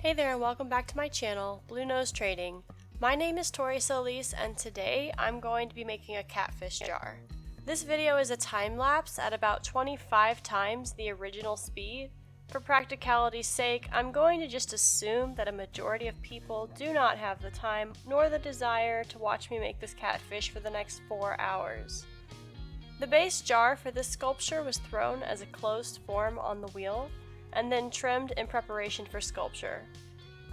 Hey there and welcome back to my channel, Blue Nose Trading. My name is Tori Solis and today I'm going to be making a catfish jar. This video is a time lapse at about 25 times the original speed. For practicality's sake, I'm going to just assume that a majority of people do not have the time nor the desire to watch me make this catfish for the next 4 hours. The base jar for this sculpture was thrown as a closed form on the wheel, and then trimmed in preparation for sculpture.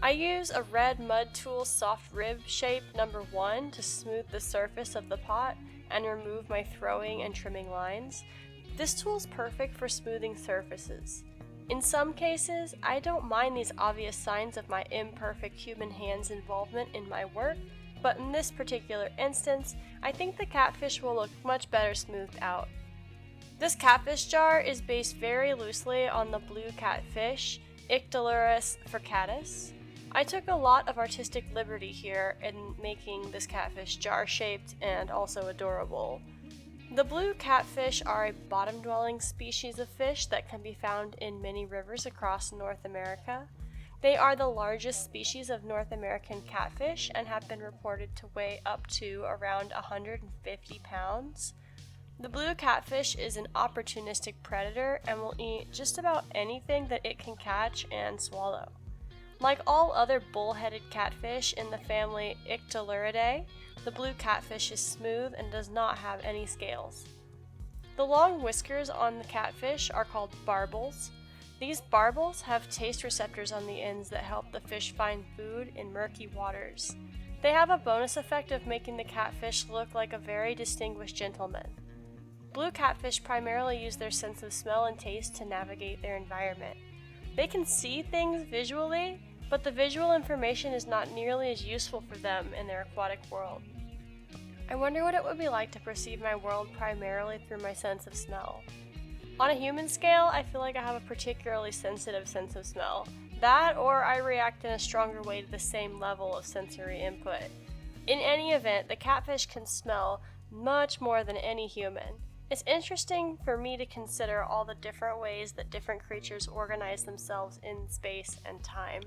I use a red mud tool soft rib shape number 1 to smooth the surface of the pot and remove my throwing and trimming lines. This tool is perfect for smoothing surfaces. In some cases, I don't mind these obvious signs of my imperfect human hand's involvement in my work, but in this particular instance, I think the catfish will look much better smoothed out. This catfish jar is based very loosely on the blue catfish, Ictalurus furcatus. I took a lot of artistic liberty here in making this catfish jar-shaped and also adorable. The blue catfish are a bottom-dwelling species of fish that can be found in many rivers across North America. They are the largest species of North American catfish and have been reported to weigh up to around 150 pounds. The blue catfish is an opportunistic predator and will eat just about anything that it can catch and swallow. Like all other bull-headed catfish in the family Ictaluridae, the blue catfish is smooth and does not have any scales. The long whiskers on the catfish are called barbels. These barbels have taste receptors on the ends that help the fish find food in murky waters. They have a bonus effect of making the catfish look like a very distinguished gentleman. Blue catfish primarily use their sense of smell and taste to navigate their environment. They can see things visually, but the visual information is not nearly as useful for them in their aquatic world. I wonder what it would be like to perceive my world primarily through my sense of smell. On a human scale, I feel like I have a particularly sensitive sense of smell. That, or I react in a stronger way to the same level of sensory input. In any event, the catfish can smell much more than any human. It's interesting for me to consider all the different ways that different creatures organize themselves in space and time.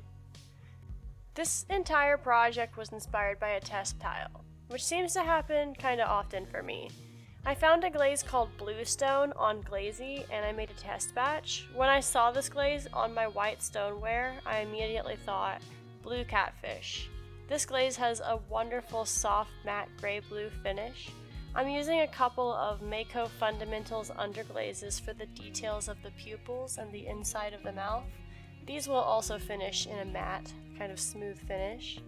This entire project was inspired by a test tile, which seems to happen kinda often for me. I found a glaze called Bluestone on Glazy and I made a test batch. When I saw this glaze on my white stoneware, I immediately thought, blue catfish. This glaze has a wonderful soft matte gray-blue finish. I'm using a couple of Mako Fundamentals underglazes for the details of the pupils and the inside of the mouth. These will also finish in a matte, kind of smooth finish.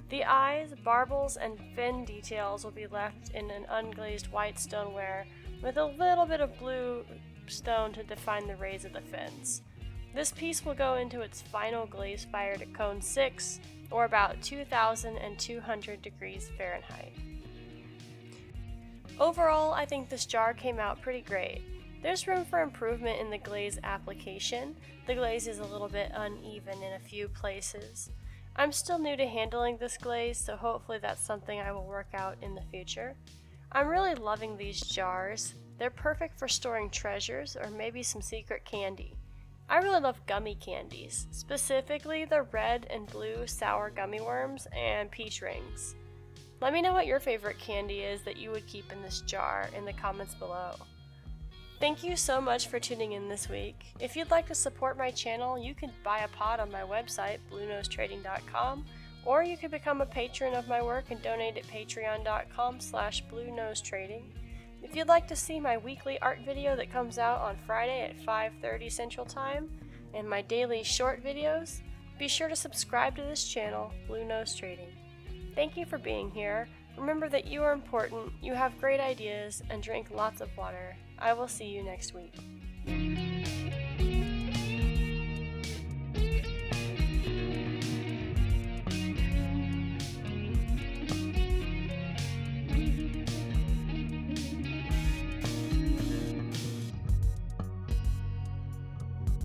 The eyes, barbels, and fin details will be left in an unglazed white stoneware with a little bit of blue stone to define the rays of the fins. This piece will go into its final glaze fired at cone 6, or about 2,200 degrees Fahrenheit. Overall, I think this jar came out pretty great. There's room for improvement in the glaze application. The glaze is a little bit uneven in a few places. I'm still new to handling this glaze, so hopefully that's something I will work out in the future. I'm really loving these jars. They're perfect for storing treasures or maybe some secret candy. I really love gummy candies, specifically the red and blue sour gummy worms and peach rings. Let me know what your favorite candy is that you would keep in this jar in the comments below. Thank you so much for tuning in this week. If you'd like to support my channel, you can buy a pot on my website, bluenosetrading.com, or you can become a patron of my work and donate at patreon.com/bluenosetrading. If you'd like to see my weekly art video that comes out on Friday at 5:30 Central Time, and my daily short videos, be sure to subscribe to this channel, Blue Nose Trading. Thank you for being here. Remember that you are important, you have great ideas, and drink lots of water. I will see you next week.